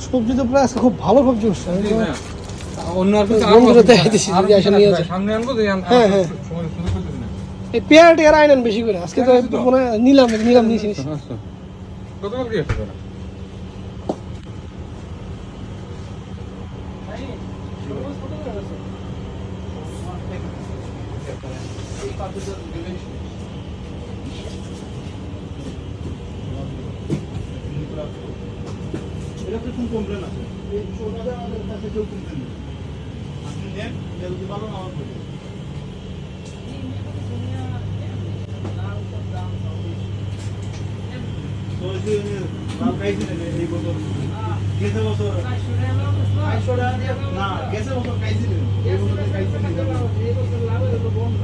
সবজি তো প্রায় আজকে খুব ভালো সবজি হচ্ছে। অন্য আর কিছু সামনে আনবো যে হ্যাঁ হ্যাঁ এই পেয়ারা টেয়ারা আইনেন বেশি করে আজকে তো মনে হয় নিলাম নিয়েছি কতবার দিয়েছে তোরা? এটা তো কোন কমপ্লেন আছে এই বিষয়টা আমাদের কাছে কেউ কমপ্লেন নেই আপনি নেন যদি ভালো না আমার বলি তো যে লাভ গাইছে এই বছর গেছে বছর না গেছে বছর গাইছে এই বছর গাইছে এই বছর লাভ হলো বন্ধ